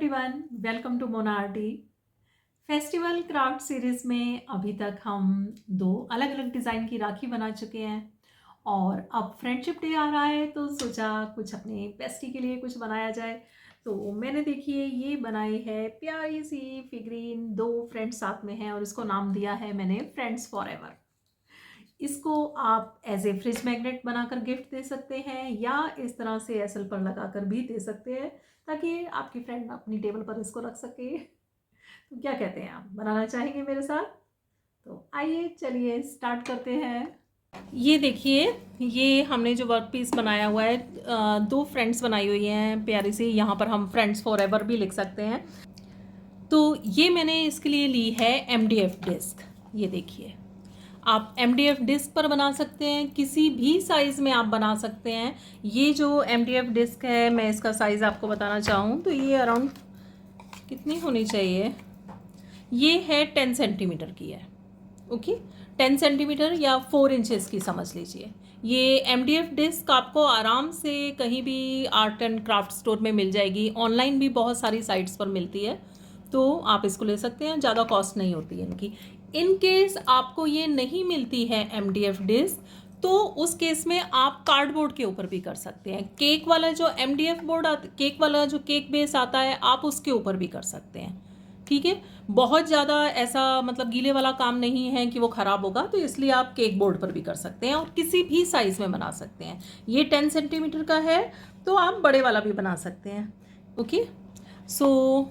Everyone, welcome to Mona Arty. Festival craft series में अभी तक हम दो अलग अलग डिज़ाइन की राखी बना चुके हैं और अब फ्रेंडशिप डे आ रहा है तो सोचा कुछ अपने बेस्टी के लिए कुछ बनाया जाए। तो मैंने देखिए ये बनाई है प्यारी सी फिगरीन, दो फ्रेंड्स साथ में हैं और इसको नाम दिया है मैंने फ्रेंड्स फॉर एवर। इसको आप एज ए फ्रिज मैग्नेट बनाकर गिफ्ट दे सकते हैं या इस तरह से एसल पर लगाकर भी दे सकते हैं ताकि आपकी फ्रेंड अपनी टेबल पर इसको रख सके। तो क्या कहते हैं, आप बनाना चाहेंगे मेरे साथ? तो आइए चलिए स्टार्ट करते हैं। ये देखिए, ये हमने जो वर्क पीस बनाया हुआ है, दो फ्रेंड्स बनाई हुई हैं प्यारी सी। यहाँ पर हम फ्रेंड्स फॉर एवर भी लिख सकते हैं। तो ये मैंने इसके लिए ली है MDF डिस्क। ये देखिए, आप MDF डिस्क पर बना सकते हैं, किसी भी साइज़ में आप बना सकते हैं। ये जो MDF डिस्क है, मैं इसका साइज़ आपको बताना चाहूँ तो ये अराउंड कितनी होनी चाहिए, ये है 10 सेंटीमीटर की है। ओके, 10 सेंटीमीटर या 4 इंचेस की समझ लीजिए। ये MDF डिस्क आपको आराम से कहीं भी आर्ट एंड क्राफ्ट स्टोर में मिल जाएगी, ऑनलाइन भी बहुत सारी साइट्स पर मिलती है, तो आप इसको ले सकते हैं। ज़्यादा कॉस्ट नहीं होती है इनकी। इन केस आपको ये नहीं मिलती है MDF डिस्क, तो उस केस में आप कार्डबोर्ड के ऊपर भी कर सकते हैं। केक वाला जो MDF बोर्ड केक वाला जो केक बेस आता है, आप उसके ऊपर भी कर सकते हैं। ठीक है, बहुत ज़्यादा ऐसा मतलब गीले वाला काम नहीं है कि वो ख़राब होगा, तो इसलिए आप केक बोर्ड पर भी कर सकते हैं और किसी भी साइज़ में बना सकते हैं। ये 10 सेंटीमीटर का है तो आप बड़े वाला भी बना सकते हैं। ओके, सो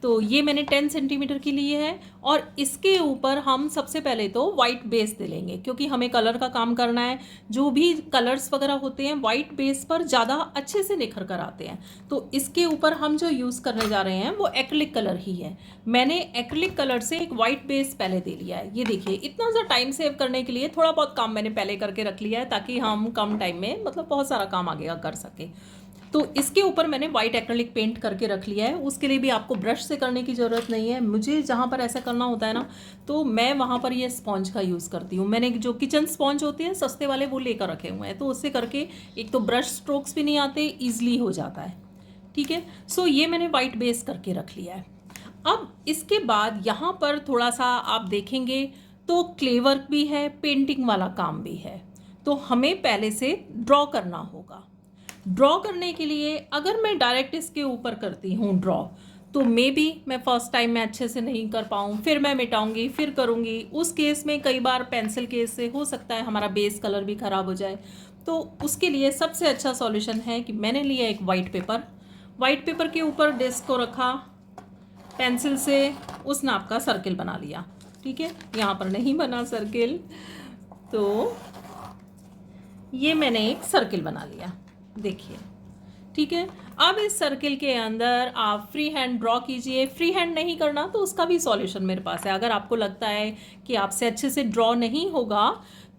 तो ये मैंने 10 सेंटीमीटर की ली है और इसके ऊपर हम सबसे पहले तो वाइट बेस दे लेंगे, क्योंकि हमें कलर का काम करना है। जो भी कलर्स वगैरह होते हैं वाइट बेस पर ज़्यादा अच्छे से निखर कर आते हैं। तो इसके ऊपर हम जो यूज़ करने जा रहे हैं वो एक्रिलिक कलर ही है। मैंने एक्रिलिक कलर से एक वाइट बेस पहले दे लिया है। ये देखिए, इतना सा टाइम सेव करने के लिए थोड़ा बहुत काम मैंने पहले करके रख लिया है ताकि हम कम टाइम में मतलब बहुत सारा काम आगे कर सकें। तो इसके ऊपर मैंने वाइट एक्रेलिक पेंट करके रख लिया है। उसके लिए भी आपको ब्रश से करने की ज़रूरत नहीं है। मुझे जहाँ पर ऐसा करना होता है ना, तो मैं वहाँ पर ये स्पॉन्ज का यूज़ करती हूँ। मैंने जो किचन स्पॉन्ज होते हैं सस्ते वाले, वो लेकर रखे हुए हैं, तो उससे करके एक तो ब्रश स्ट्रोक्स भी नहीं आते, ईजिली हो जाता है। ठीक है, सो ये मैंने वाइट बेस करके रख लिया है। अब इसके बाद यहाँ पर थोड़ा सा आप देखेंगे तो क्ले वर्क भी है, पेंटिंग वाला काम भी है। तो हमें पहले से ड्रॉ करना होगा। ड्रॉ करने के लिए अगर मैं डायरेक्ट इसके ऊपर करती हूँ ड्रॉ, तो मे बी मैं फर्स्ट टाइम में अच्छे से नहीं कर पाऊँ, फिर मैं मिटाऊंगी, फिर करूँगी। उस केस में कई बार पेंसिल केस से हो सकता है हमारा बेस कलर भी ख़राब हो जाए। तो उसके लिए सबसे अच्छा सॉल्यूशन है कि मैंने लिया एक वाइट पेपर। वाइट पेपर के ऊपर डिस्क को रखा, पेंसिल से उस नाप का सर्किल बना लिया। ठीक है, यहाँ पर नहीं बना सर्किल, तो ये मैंने एक सर्किल बना लिया। देखिए, ठीक है। अब इस सर्किल के अंदर आप फ्री हैंड ड्रॉ कीजिए। फ्री हैंड नहीं करना तो उसका भी सॉल्यूशन मेरे पास है। अगर आपको लगता है कि आपसे अच्छे से ड्रॉ नहीं होगा,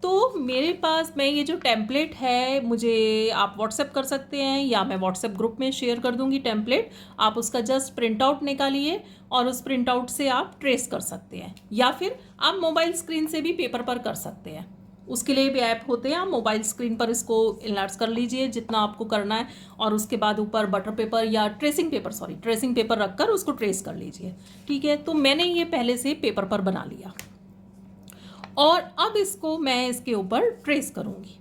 तो मेरे पास मैं ये जो टेम्पलेट है, मुझे आप व्हाट्सएप कर सकते हैं या मैं व्हाट्सएप ग्रुप में शेयर कर दूंगी टेम्पलेट। आप उसका जस्ट प्रिंट आउट निकालिए और उस प्रिंट आउट से आप ट्रेस कर सकते हैं, या फिर आप मोबाइल स्क्रीन से भी पेपर पर कर सकते हैं। उसके लिए भी ऐप होते हैं। आप मोबाइल स्क्रीन पर इसको इनलार्ज कर लीजिए जितना आपको करना है, और उसके बाद ऊपर बटर पेपर या ट्रेसिंग पेपर रखकर उसको ट्रेस कर लीजिए। ठीक है, तो मैंने ये पहले से पेपर पर बना लिया और अब इसको मैं इसके ऊपर ट्रेस करूँगी।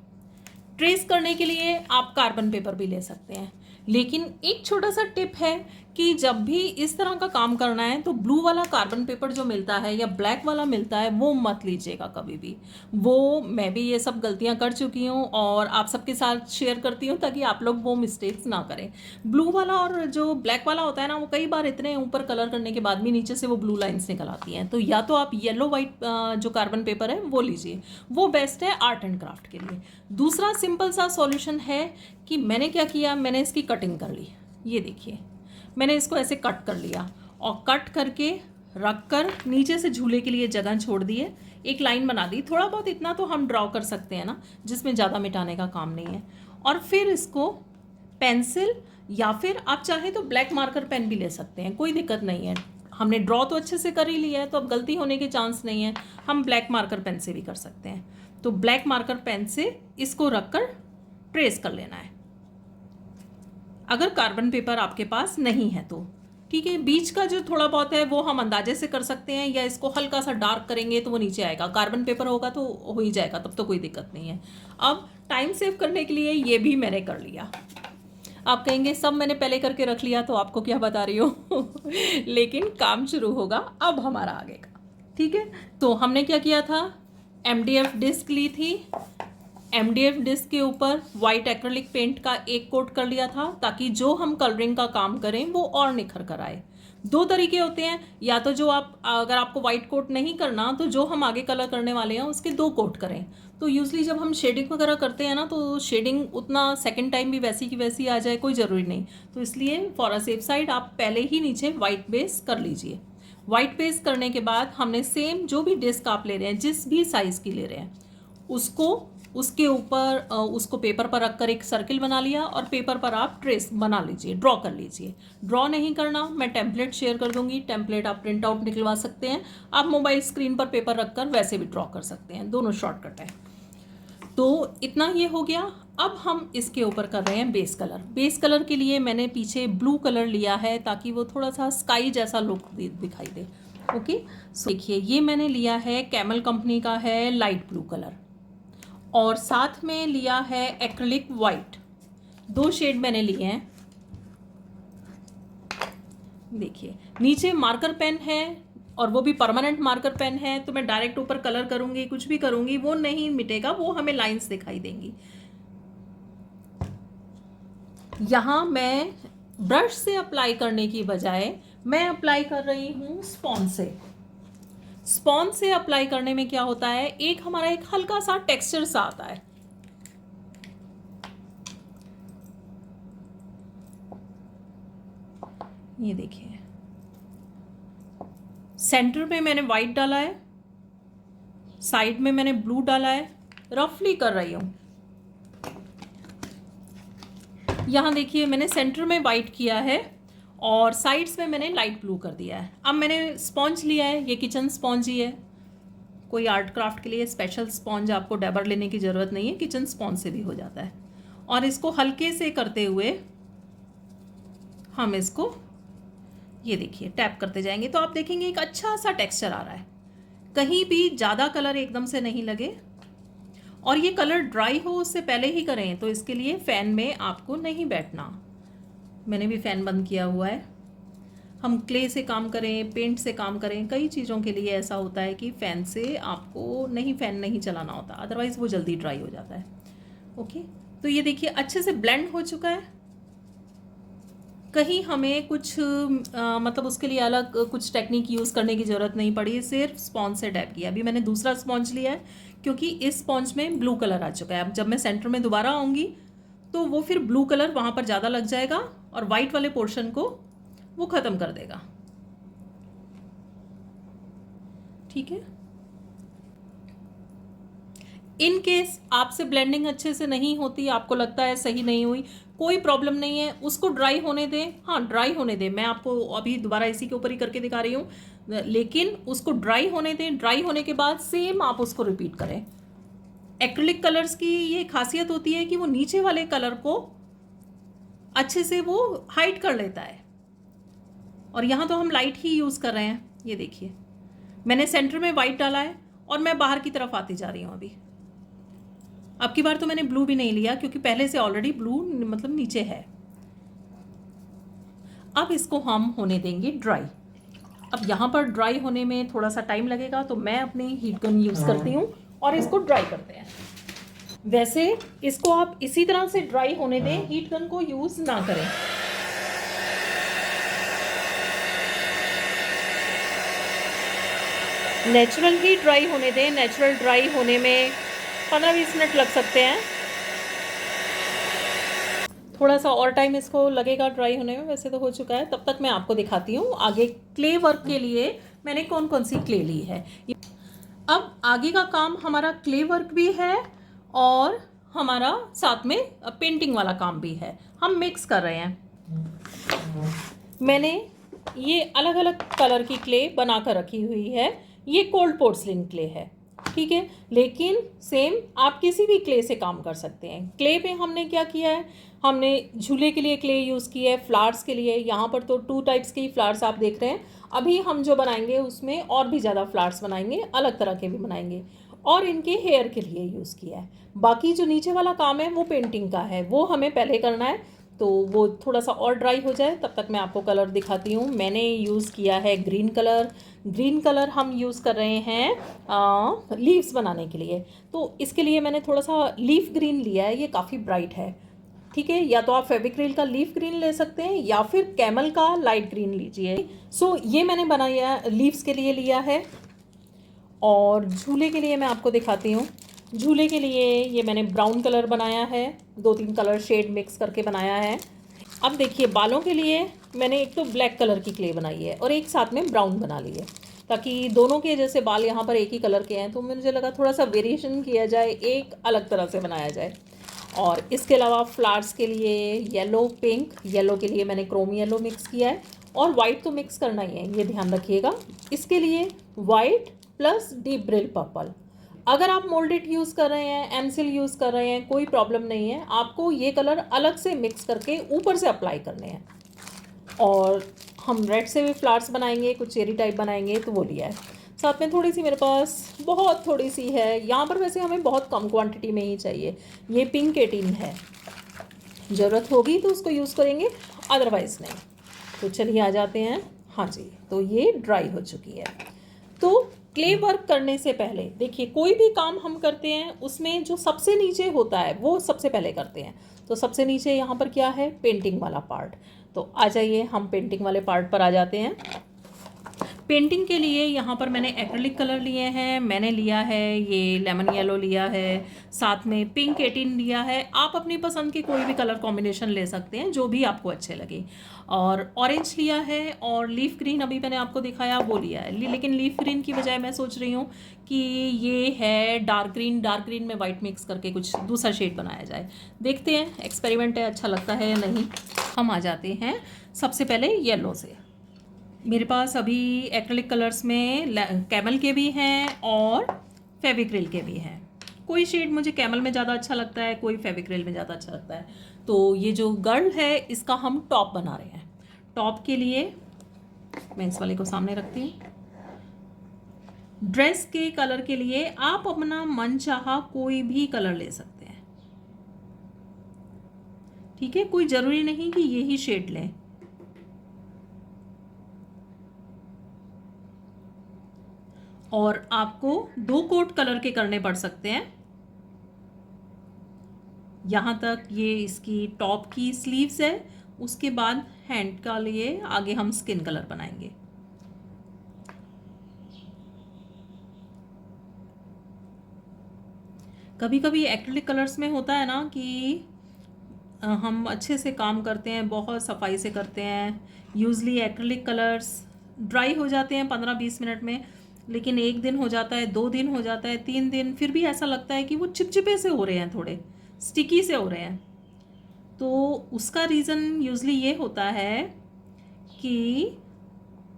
ट्रेस करने के लिए आप कार्बन पेपर भी ले सकते हैं, लेकिन एक छोटा सा टिप है कि जब भी इस तरह का काम करना है तो ब्लू वाला कार्बन पेपर जो मिलता है या ब्लैक वाला मिलता है, वो मत लीजिएगा कभी भी। वो मैं भी ये सब गलतियां कर चुकी हूँ और आप सबके साथ शेयर करती हूँ ताकि आप लोग वो मिस्टेक्स ना करें। ब्लू वाला और जो ब्लैक वाला होता है ना, वो कई बार इतने ऊपर कलर करने के बाद भी नीचे से वो ब्लू लाइन्स निकल आती हैं। तो या तो आप येलो वाइट जो कार्बन पेपर है वो लीजिए, वो बेस्ट है आर्ट एंड क्राफ्ट के लिए। दूसरा सिंपल सा सॉल्यूशन है कि मैंने क्या किया, मैंने इसकी कटिंग कर ली। ये देखिए, मैंने इसको ऐसे कट कर लिया और कट करके रख कर नीचे से झूले के लिए जगह छोड़ दिए, एक लाइन बना दी। थोड़ा बहुत इतना तो हम ड्रॉ कर सकते हैं ना, जिसमें ज़्यादा मिटाने का काम नहीं है। और फिर इसको पेंसिल या फिर आप चाहें तो ब्लैक मार्कर पेन भी ले सकते हैं, कोई दिक्कत नहीं है। हमने ड्रॉ तो अच्छे से कर ही लिया है, तो अब गलती होने के चांस नहीं है। हम ब्लैक मार्कर पेन से भी कर सकते हैं। तो ब्लैक मार्कर पेन से इसको रखकर ट्रेस कर लेना है, अगर कार्बन पेपर आपके पास नहीं है तो। ठीक है। बीच का जो थोड़ा बहुत है वो हम अंदाजे से कर सकते हैं, या इसको हल्का सा डार्क करेंगे तो वो नीचे आएगा। कार्बन पेपर होगा तो हो ही जाएगा, तब तो कोई दिक्कत नहीं है। अब टाइम सेव करने के लिए ये भी मैंने कर लिया। आप कहेंगे सब मैंने पहले करके रख लिया तो आपको क्या बता रही हो लेकिन काम शुरू होगा अब हमारा आगे का। ठीक है, तो हमने क्या किया था, MDF डिस्क ली थी। MDF डिस्क के ऊपर वाइट एक्रेलिक पेंट का एक कोट कर लिया था, ताकि जो हम कलरिंग का काम करें वो और निखर कर आए। दो तरीके होते हैं, या तो जो आप, अगर आपको वाइट कोट नहीं करना तो जो हम आगे कलर करने वाले हैं उसके 2 कोट करें। तो यूजली जब हम शेडिंग वगैरह करते हैं ना, तो शेडिंग उतना सेकंड टाइम भी वैसी की वैसी आ जाए कोई ज़रूरी नहीं। तो इसलिए फॉर अ सेफ साइड आप पहले ही नीचे वाइट बेस कर लीजिए। वाइट बेस करने के बाद हमने सेम जो भी डिस्क आप ले रहे हैं, जिस भी साइज़ की ले रहे हैं, उसको उसके ऊपर उसको पेपर पर रखकर एक सर्किल बना लिया, और पेपर पर आप ट्रेस बना लीजिए, ड्रॉ कर लीजिए। ड्रॉ नहीं करना, मैं टेम्पलेट शेयर कर दूंगी, टेम्पलेट आप प्रिंट आउट निकलवा सकते हैं। आप मोबाइल स्क्रीन पर पेपर रखकर वैसे भी ड्रॉ कर सकते हैं, दोनों शॉर्टकट है। तो इतना ये हो गया। अब हम इसके ऊपर कर रहे हैं बेस कलर। बेस कलर के लिए मैंने पीछे ब्लू कलर लिया है, ताकि वो थोड़ा सा स्काई जैसा लुक दिखाई दे। ओके, सो देखिए ये मैंने लिया है, कैमल कंपनी का है, लाइट ब्लू कलर, और साथ में लिया है एक्रिलिक वाइट। 2 शेड मैंने लिए हैं। देखिए नीचे मार्कर पेन है, और वो भी परमानेंट मार्कर पेन है, तो मैं डायरेक्ट ऊपर कलर करूंगी, कुछ भी करूंगी वो नहीं मिटेगा, वो हमें लाइंस दिखाई देंगी। यहां मैं ब्रश से अप्लाई करने की बजाय मैं अप्लाई कर रही हूं स्पॉन्ज से। स्पॉन्ज से अप्लाई करने में क्या होता है, एक हमारा एक हल्का सा टेक्सचर सा आता है। ये देखिए सेंटर में मैंने वाइट डाला है, साइड में मैंने ब्लू डाला है, रफली कर रही हूं। यहां देखिए मैंने सेंटर में वाइट किया है और साइड्स में मैंने लाइट ब्लू कर दिया है। अब मैंने स्पॉन्ज लिया है, ये किचन स्पॉन्ज ही है। कोई आर्ट क्राफ्ट के लिए स्पेशल स्पॉन्ज आपको डैबर लेने की ज़रूरत नहीं है, किचन स्पॉन्ज से भी हो जाता है। और इसको हल्के से करते हुए हम इसको, ये देखिए टैप करते जाएंगे तो आप देखेंगे एक अच्छा सा टेक्सचर आ रहा है। कहीं भी ज़्यादा कलर एकदम से नहीं लगे, और ये कलर ड्राई हो उससे पहले ही करें, तो इसके लिए फ़ैन में आपको नहीं बैठना। मैंने भी फ़ैन बंद किया हुआ है। हम क्ले से काम करें, पेंट से काम करें, कई चीज़ों के लिए ऐसा होता है कि फ़ैन से आपको फ़ैन नहीं चलाना होता, अदरवाइज़ वो जल्दी ड्राई हो जाता है। ओके, तो ये देखिए अच्छे से ब्लेंड हो चुका है। कहीं हमें कुछ मतलब उसके लिए अलग कुछ टेक्निक यूज़ करने की ज़रूरत नहीं पड़ी, सिर्फ स्पॉन्ज से डैब किया। अभी मैंने दूसरा स्पॉन्ज लिया है, क्योंकि इस स्पॉन्ज में ब्लू कलर आ चुका है। अब जब मैं सेंटर में दोबारा आऊँगी तो वो फिर ब्लू कलर वहाँ पर ज़्यादा लग जाएगा और वाइट वाले पोर्शन को वो ख़त्म कर देगा। ठीक है, इन केस आपसे ब्लेंडिंग अच्छे से नहीं होती, आपको लगता है सही नहीं हुई, कोई प्रॉब्लम नहीं है, उसको ड्राई होने दें। हाँ, ड्राई होने दें, मैं आपको अभी दोबारा इसी के ऊपर ही करके दिखा रही हूँ, लेकिन उसको ड्राई होने दें। ड्राई होने के बाद सेम आप उसको रिपीट करें। एक्रिलिक कलर्स की ये खासियत होती है कि वो नीचे वाले कलर को अच्छे से वो हाइड कर लेता है, और यहाँ तो हम लाइट ही यूज़ कर रहे हैं। ये देखिए मैंने सेंटर में वाइट डाला है और मैं बाहर की तरफ आती जा रही हूँ। अभी अब की बार तो मैंने ब्लू भी नहीं लिया, क्योंकि पहले से ऑलरेडी ब्लू मतलब नीचे है। अब इसको हम होने देंगे ड्राई। अब यहाँ पर ड्राई होने में थोड़ा सा टाइम लगेगा, तो मैं अपनी हीट गन यूज़ करती हूँ और इसको ड्राई करते हैं। वैसे इसको आप इसी तरह से ड्राई होने दें, हीट गन को यूज़ ना करें। नेचुरल ही ड्राई होने दें। नेचुरल ड्राई होने में 15-20 मिनट लग सकते हैं, थोड़ा सा और टाइम इसको लगेगा ड्राई होने में। वैसे तो हो चुका है। तब तक मैं आपको दिखाती हूँ आगे क्ले वर्क के लिए मैंने कौन कौन सी क्ले ली है। अब आगे का काम हमारा क्ले वर्क भी है और हमारा साथ में पेंटिंग वाला काम भी है, हम मिक्स कर रहे हैं। मैंने ये अलग अलग कलर की क्ले बना कर रखी हुई है। ये कोल्ड पोर्सलिन क्ले है। ठीक है। लेकिन सेम आप किसी भी क्ले से काम कर सकते हैं। क्ले पे हमने क्या किया है, हमने झूले के लिए क्ले यूज़ किया है, फ्लावर्स के लिए यहाँ पर तो 2 टाइप्स के फ्लावर्स आप देख रहे हैं। अभी हम जो बनाएंगे उसमें और भी ज़्यादा फ्लावर्स बनाएंगे, अलग तरह के भी बनाएंगे, और इनके हेयर के लिए यूज़ किया है। बाकी जो नीचे वाला काम है वो पेंटिंग का है, वो हमें पहले करना है। तो वो थोड़ा सा और ड्राई हो जाए तब तक मैं आपको कलर दिखाती हूँ। मैंने यूज़ किया है ग्रीन कलर। ग्रीन कलर हम यूज़ कर रहे हैं लीव्स बनाने के लिए। तो इसके लिए मैंने थोड़ा सा लीफ ग्रीन लिया है, ये काफ़ी ब्राइट है, ठीक है। या तो आप फेविक्रिल का लीफ ग्रीन ले सकते हैं या फिर कैमल का लाइट ग्रीन लीजिए। सो ये मैंने बनाया लीव्स के लिए लिया है। और झूले के लिए मैं आपको दिखाती हूँ। झूले के लिए ये मैंने ब्राउन कलर बनाया है, 2-3 कलर शेड मिक्स करके बनाया है। अब देखिए बालों के लिए मैंने एक तो ब्लैक कलर की क्ले बनाई है और एक साथ में ब्राउन बना ली है, ताकि दोनों के जैसे बाल यहाँ पर एक ही कलर के हैं तो मुझे लगा थोड़ा सा वेरिएशन किया जाए, एक अलग तरह से बनाया जाए। और इसके अलावा फ्लावर्स के लिए येलो पिंक, येलो के लिए मैंने क्रोम येलो मिक्स किया है, और वाइट तो मिक्स करना ही है, ये ध्यान रखिएगा। इसके लिए white plus deep Brill purple. अगर आप मोल्डेड यूज़ कर रहे हैं, एमसिल यूज़ कर रहे हैं, कोई प्रॉब्लम नहीं है, आपको ये कलर अलग से मिक्स करके ऊपर से अप्लाई करने हैं। और हम रेड से भी फ्लावर्स बनाएंगे, कुछ चेरी टाइप बनाएंगे, तो वो लिया है। साथ में थोड़ी सी मेरे पास, बहुत थोड़ी सी है यहाँ पर, वैसे हमें बहुत कम क्वांटिटी में ही चाहिए, ये पिंक 18 है। ज़रूरत होगी तो उसको यूज़ करेंगे, अदरवाइज़ नहीं। तो चलिए आ जाते हैं। हाँ जी, तो ये ड्राई हो चुकी है। तो क्ले वर्क करने से पहले देखिए, कोई भी काम हम करते हैं उसमें जो सबसे नीचे होता है वो सबसे पहले करते हैं। तो सबसे नीचे यहाँ पर क्या है, पेंटिंग वाला पार्ट। तो आ जाइए हम पेंटिंग वाले पार्ट पर आ जाते हैं। पेंटिंग के लिए यहाँ पर मैंने एक्रिलिक कलर लिए हैं। मैंने लिया है ये लेमन येलो लिया है, साथ में पिंक 18 लिया है। आप अपनी पसंद के कोई भी कलर कॉम्बिनेशन ले सकते हैं, जो भी आपको अच्छे लगे। और ऑरेंज लिया है, और लीफ ग्रीन अभी मैंने आपको दिखाया वो लिया है। लेकिन लीफ ग्रीन की बजाय मैं सोच रही हूँ कि ये है डार्क ग्रीन में वाइट मिक्स करके कुछ दूसरा शेड बनाया जाए। देखते हैं, एक्सपेरिमेंट है, अच्छा लगता है या नहीं। हम आ जाते हैं सबसे पहले येलो से। मेरे पास अभी एक्रिलिक कलर्स में कैमल के भी हैं और फेविक्रिल के भी हैं। कोई शेड मुझे कैमल में ज़्यादा अच्छा लगता है, कोई फेविक्रिल में ज़्यादा अच्छा लगता है। तो ये जो गर्ल है इसका हम टॉप बना रहे हैं। टॉप के लिए मैं इस वाले को सामने रखती हूँ। ड्रेस के कलर के लिए आप अपना मनचाहा कोई भी कलर ले सकते हैं, ठीक है। कोई ज़रूरी नहीं कि यही शेड लें। और आपको 2 कोट कलर के करने पड़ सकते हैं। यहाँ तक ये इसकी टॉप की स्लीव्स है, उसके बाद हैंड का लिए आगे हम स्किन कलर बनाएंगे। कभी कभी एक्रिलिक कलर्स में होता है ना कि हम अच्छे से काम करते हैं, बहुत सफाई से करते हैं। यूजली एक्रिलिक कलर्स ड्राई हो जाते हैं 15-20 मिनट में, लेकिन 1 दिन हो जाता है, 2 दिन हो जाता है, 3 दिन, फिर भी ऐसा लगता है कि वो चिपचिपे से हो रहे हैं, थोड़े स्टिकी से हो रहे हैं। तो उसका रीज़न यूजली ये होता है कि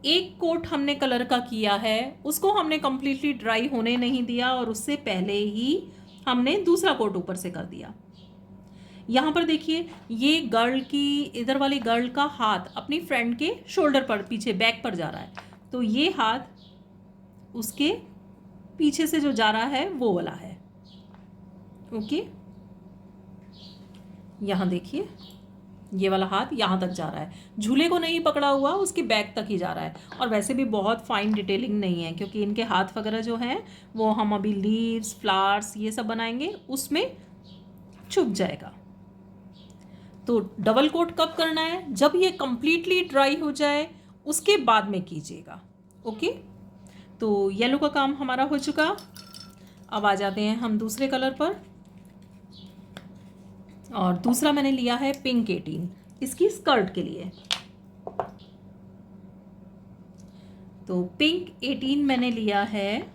एक कोट हमने कलर का किया है, उसको हमने कम्प्लीटली ड्राई होने नहीं दिया, और उससे पहले ही हमने दूसरा कोट ऊपर से कर दिया। यहाँ पर देखिए, ये गर्ल की, इधर वाली गर्ल का हाथ अपनी फ्रेंड के शोल्डर पर, पीछे बैक पर जा रहा है, तो ये हाथ उसके पीछे से जो जा रहा है वो वाला है। ओके, यहाँ देखिए ये वाला हाथ यहाँ तक जा रहा है, झूले को नहीं पकड़ा हुआ, उसकी बैक तक ही जा रहा है। और वैसे भी बहुत फाइन डिटेलिंग नहीं है, क्योंकि इनके हाथ वगैरह जो हैं वो हम अभी लीव्स, फ्लावर्स ये सब बनाएंगे उसमें छुप जाएगा। तो डबल कोट कब करना है, जब ये कंप्लीटली ड्राई हो जाए उसके बाद में कीजिएगा। ओके, तो येलो का काम हमारा हो चुका। अब आ जाते हैं हम दूसरे कलर पर, और दूसरा मैंने लिया है पिंक 18 इसकी स्कर्ट के लिए। तो पिंक 18 मैंने लिया है,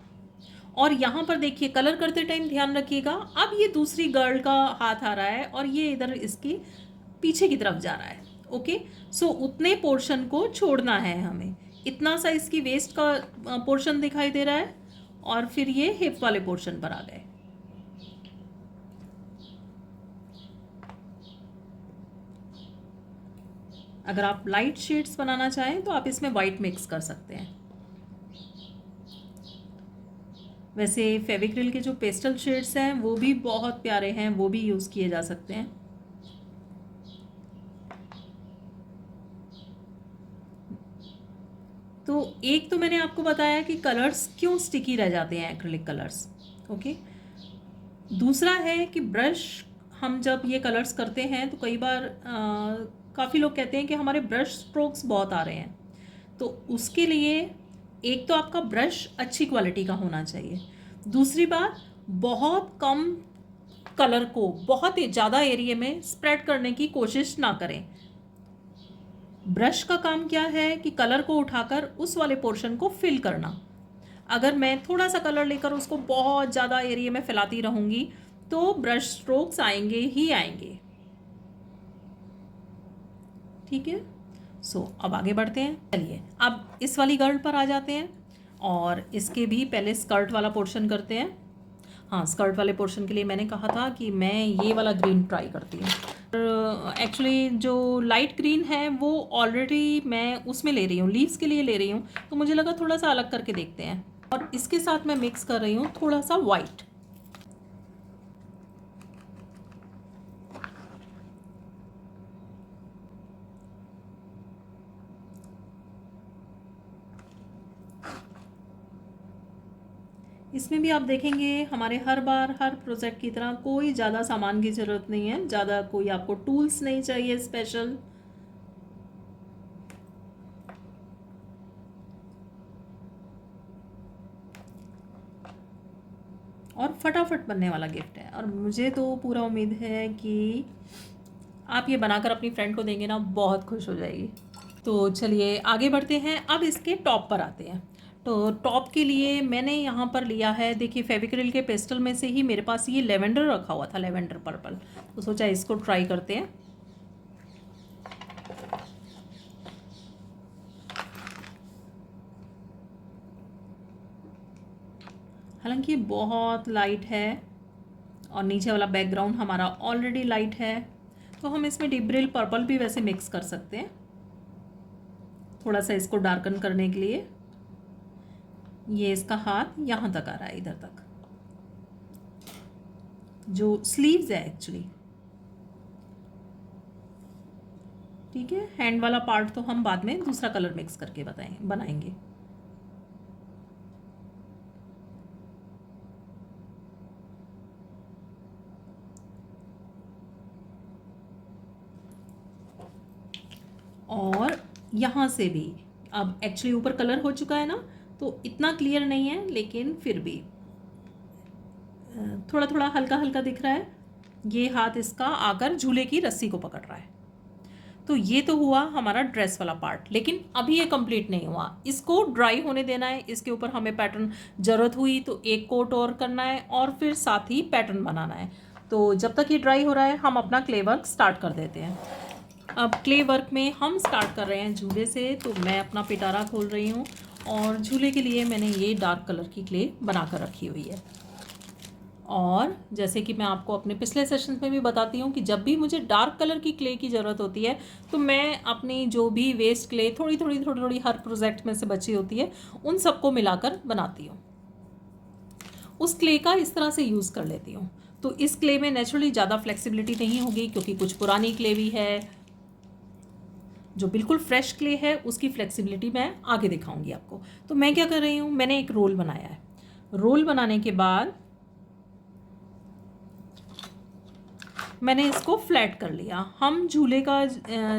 और यहाँ पर देखिए कलर करते टाइम ध्यान रखिएगा, अब ये दूसरी गर्ल का हाथ आ रहा है और ये इधर इसकी पीछे की तरफ जा रहा है। ओके, सो उतने पोर्शन को छोड़ना है हमें। इतना सा इसकी वेस्ट का पोर्शन दिखाई दे रहा है, और फिर ये हिप वाले पोर्शन पर आ गए। अगर आप लाइट शेड्स बनाना चाहें तो आप इसमें वाइट मिक्स कर सकते हैं। वैसे फेविक्रिल के जो पेस्टल शेड्स हैं वो भी बहुत प्यारे हैं, वो भी यूज़ किए जा सकते हैं। तो एक तो मैंने आपको बताया कि कलर्स क्यों स्टिकी रह जाते हैं एक्रिलिक कलर्स, ओके। दूसरा है कि ब्रश, हम जब ये कलर्स करते हैं तो कई बार काफ़ी लोग कहते हैं कि हमारे ब्रश स्ट्रोक्स बहुत आ रहे हैं। तो उसके लिए एक तो आपका ब्रश अच्छी क्वालिटी का होना चाहिए। दूसरी बात, बहुत कम कलर को बहुत ही ज़्यादा एरिया में स्प्रेड करने की कोशिश ना करें। ब्रश का काम क्या है कि कलर को उठाकर उस वाले पोर्शन को फिल करना। अगर मैं थोड़ा सा कलर लेकर उसको बहुत ज़्यादा एरिया में फैलाती रहूँगी तो ब्रश स्ट्रोक्स आएंगे ही आएंगे। ठीक है, अब आगे बढ़ते हैं। चलिए अब इस वाली गर्ल पर आ जाते हैं और इसके भी पहले स्कर्ट वाला पोर्शन करते हैं। हाँ, स्कर्ट वाले पोर्शन के लिए मैंने कहा था कि मैं ये वाला ग्रीन ट्राई करती हूँ। एक्चुअली जो लाइट ग्रीन है वो ऑलरेडी मैं उसमें ले रही हूँ, लीव्स के लिए ले रही हूँ, तो मुझे लगा थोड़ा सा अलग करके देखते हैं। और इसके साथ मैं मिक्स कर रही हूँ थोड़ा सा वाइट। इसमें भी आप देखेंगे हमारे हर बार हर प्रोजेक्ट की तरह कोई ज़्यादा सामान की ज़रूरत नहीं है, ज़्यादा कोई आपको टूल्स नहीं चाहिए स्पेशल। और फटाफट बनने वाला गिफ्ट है, और मुझे तो पूरा उम्मीद है कि आप ये बनाकर अपनी फ्रेंड को देंगे ना, बहुत खुश हो जाएगी। तो चलिए आगे बढ़ते हैं। अब इसके टॉप पर आते हैं। तो टॉप के लिए मैंने यहाँ पर लिया है, देखिए फेविक्रिल के पेस्टल में से ही मेरे पास ये लेवेंडर रखा हुआ था, लेवेंडर पर्पल, तो सोचा इसको ट्राई करते हैं। हालांकि बहुत लाइट है और नीचे वाला बैकग्राउंड हमारा ऑलरेडी लाइट है, तो हम इसमें डीप ब्रिल पर्पल भी वैसे मिक्स कर सकते हैं थोड़ा सा इसको डार्कन करने के लिए। ये इसका हाथ यहाँ तक आ रहा है, इधर तक, जो स्लीव्स है एक्चुअली। ठीक है, हैंड वाला पार्ट तो हम बाद में दूसरा कलर मिक्स करके बनाएंगे। और यहाँ से भी अब एक्चुअली ऊपर कलर हो चुका है ना, तो इतना क्लियर नहीं है, लेकिन फिर भी थोड़ा थोड़ा हल्का हल्का दिख रहा है। ये हाथ इसका आकर झूले की रस्सी को पकड़ रहा है। तो ये तो हुआ हमारा ड्रेस वाला पार्ट, लेकिन अभी ये कंप्लीट नहीं हुआ, इसको ड्राई होने देना है। इसके ऊपर हमें पैटर्न ज़रूरत हुई तो एक कोट और करना है और फिर साथ ही पैटर्न बनाना है। तो जब तक ये ड्राई हो रहा है हम अपना क्ले वर्क स्टार्ट कर देते हैं। अब क्ले वर्क में हम स्टार्ट कर रहे हैं झूले से, तो मैं अपना पिटारा खोल रही हूँ और झूले के लिए मैंने ये डार्क कलर की क्ले बना कर रखी हुई है। और जैसे कि मैं आपको अपने पिछले सेशन में भी बताती हूँ कि जब भी मुझे डार्क कलर की क्ले की ज़रूरत होती है तो मैं अपनी जो भी वेस्ट क्ले थोड़ी थोड़ी हर प्रोजेक्ट में से बची होती है उन सबको मिलाकर बनाती हूँ। उस क्ले का इस तरह से यूज़ कर लेती हूँ। तो इस क्ले में नेचुरली ज़्यादा फ्लेक्सिबिलिटी नहीं होगी, क्योंकि कुछ पुरानी क्ले भी है। जो बिल्कुल फ्रेश क्ले है उसकी फ्लेक्सिबिलिटी मैं आगे दिखाऊंगी आपको। तो मैं क्या कर रही हूँ, मैंने एक रोल बनाया है। रोल बनाने के बाद मैंने इसको फ्लैट कर लिया। हम झूले का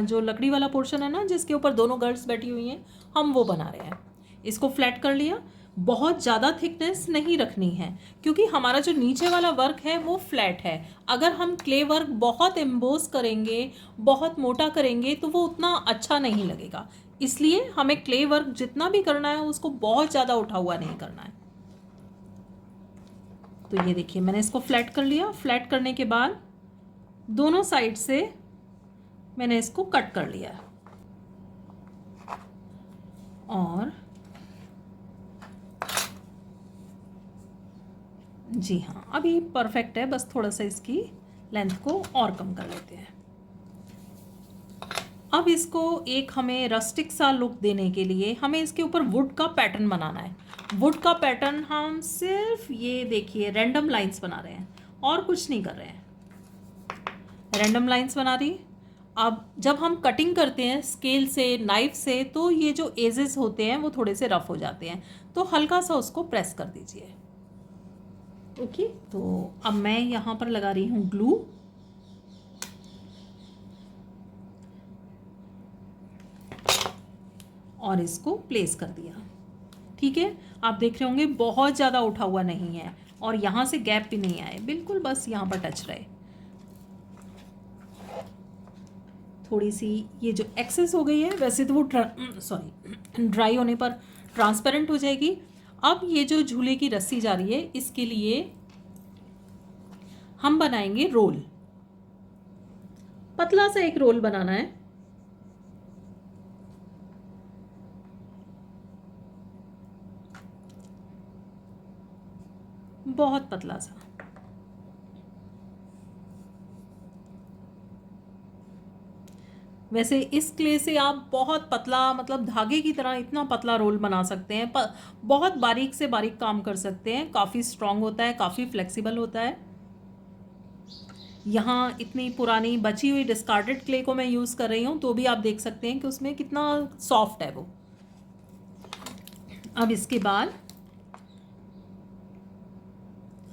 जो लकड़ी वाला पोर्शन है ना, जिसके ऊपर दोनों गर्ल्स बैठी हुई हैं, हम वो बना रहे हैं। इसको फ्लैट कर लिया। बहुत ज़्यादा थिकनेस नहीं रखनी है, क्योंकि हमारा जो नीचे वाला वर्क है वो फ्लैट है। अगर हम क्ले वर्क बहुत एम्बोस करेंगे, बहुत मोटा करेंगे, तो वो उतना अच्छा नहीं लगेगा। इसलिए हमें क्ले वर्क जितना भी करना है उसको बहुत ज़्यादा उठा हुआ नहीं करना है। तो ये देखिए मैंने इसको फ्लैट कर लिया। फ्लैट करने के बाद दोनों साइड से मैंने इसको कट कर लिया और जी हाँ, अभी परफेक्ट है, बस थोड़ा सा इसकी लेंथ को और कम कर लेते हैं। अब इसको एक हमें रस्टिक सा लुक देने के लिए हमें इसके ऊपर वुड का पैटर्न बनाना है। वुड का पैटर्न हम सिर्फ ये देखिए रैंडम लाइंस बना रहे हैं और कुछ नहीं कर रहे हैं। रैंडम लाइंस बना रही। अब जब हम कटिंग करते हैं स्केल से, नाइफ से, तो ये जो एजेस होते हैं वो थोड़े से रफ हो जाते हैं, तो हल्का सा उसको प्रेस कर दीजिए। ओके, तो अब मैं यहाँ पर लगा रही हूँ ग्लू। और इसको प्लेस कर दिया। ठीक है, आप देख रहे होंगे बहुत ज़्यादा उठा हुआ नहीं है और यहाँ से गैप भी नहीं आए, बिल्कुल बस यहाँ पर टच रहे। थोड़ी सी ये जो एक्सेस हो गई है, वैसे तो वो ड्राई होने पर ट्रांसपेरेंट हो जाएगी। अब ये जो झूले की रस्सी जा रही है, इसके लिए हम बनाएंगे रोल। पतला सा एक रोल बनाना है। बहुत पतला सा। वैसे इस क्ले से आप बहुत पतला, मतलब धागे की तरह इतना पतला रोल बना सकते हैं, बहुत बारीक से बारीक काम कर सकते हैं। काफ़ी स्ट्रांग होता है, काफ़ी फ्लेक्सिबल होता है। यहाँ इतनी पुरानी बची हुई डिस्कार्डेड क्ले को मैं यूज़ कर रही हूँ, तो भी आप देख सकते हैं कि उसमें कितना सॉफ्ट है वो। अब इसके बाद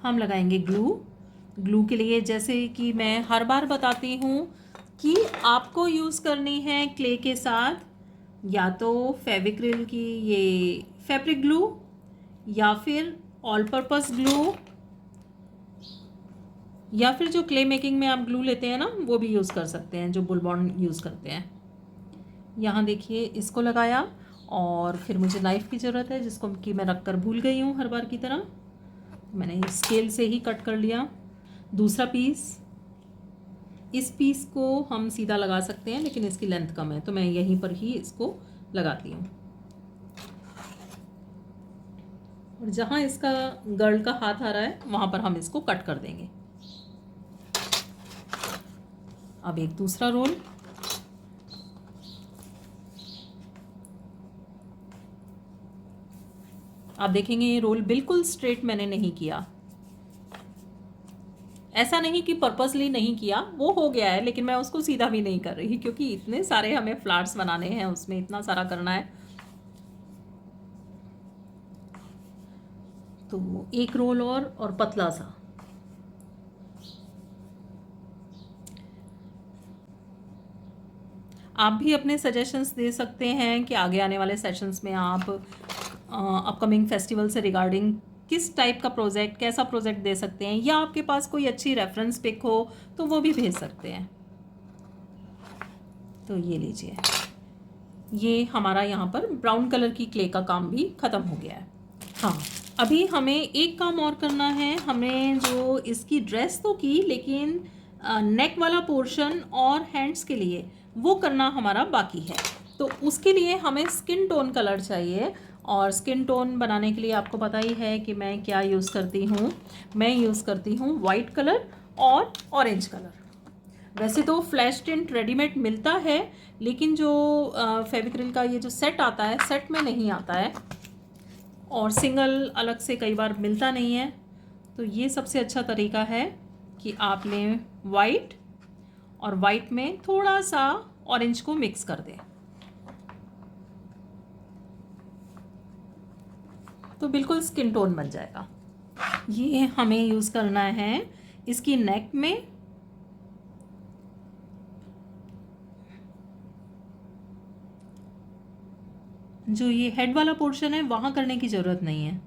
हम लगाएंगे ग्लू। ग्लू के लिए जैसे कि मैं हर बार बताती हूँ कि आपको यूज़ करनी है क्ले के साथ या तो फेविक्रिल की ये फैब्रिक ग्लू या फिर ऑल पर्पस ग्लू, या फिर जो क्ले मेकिंग में आप ग्लू लेते हैं ना, वो भी यूज़ कर सकते हैं, जो बुल बॉन्ड यूज़ करते हैं। यहाँ देखिए इसको लगाया और फिर मुझे नाइफ़ की ज़रूरत है, जिसको कि मैं रख कर भूल गई हूँ हर बार की तरह। मैंने स्केल से ही कट कर लिया। दूसरा पीस, इस पीस को हम सीधा लगा सकते हैं, लेकिन इसकी लेंथ कम है, तो मैं यहीं पर ही इसको लगाती हूँ। और जहाँ इसका गर्ल का हाथ आ रहा है वहाँ पर हम इसको कट कर देंगे। अब एक दूसरा रोल। आप देखेंगे ये रोल बिल्कुल स्ट्रेट मैंने नहीं किया। ऐसा नहीं कि पर्पसली नहीं किया, वो हो गया है, लेकिन मैं उसको सीधा भी नहीं कर रही क्योंकि इतने सारे हमें फ्लावर्स बनाने हैं, उसमें इतना सारा करना है। तो एक रोल और पतला सा। आप भी अपने सजेशंस दे सकते हैं कि आगे आने वाले सेशंस में आप अपकमिंग फेस्टिवल से रिगार्डिंग किस टाइप का प्रोजेक्ट, कैसा प्रोजेक्ट दे सकते हैं, या आपके पास कोई अच्छी रेफरेंस पिक हो तो वो भी भेज सकते हैं। तो ये लीजिए, ये हमारा यहाँ पर ब्राउन कलर की क्ले का काम भी ख़त्म हो गया है। हाँ, अभी हमें एक काम और करना है। हमें जो इसकी ड्रेस तो की, लेकिन नेक वाला पोर्शन और हैंड्स के लिए वो करना हमारा बाकी है। तो उसके लिए हमें स्किन टोन कलर चाहिए, और स्किन टोन बनाने के लिए आपको पता ही है कि मैं क्या यूज़ करती हूँ। मैं यूज़ करती हूँ वाइट कलर और ऑरेंज कलर। वैसे तो फ्लैश टिंट रेडीमेड मिलता है, लेकिन जो फेविक्रिल का ये जो सेट आता है, सेट में नहीं आता है, और सिंगल अलग से कई बार मिलता नहीं है। तो ये सबसे अच्छा तरीका है कि आप लें वाइट, और वाइट में थोड़ा सा ऑरेंज को मिक्स कर दें, तो बिल्कुल स्किन टोन बन जाएगा। ये हमें यूज़ करना है इसकी नेक में। जो ये हेड वाला पोर्शन है वहाँ करने की ज़रूरत नहीं है,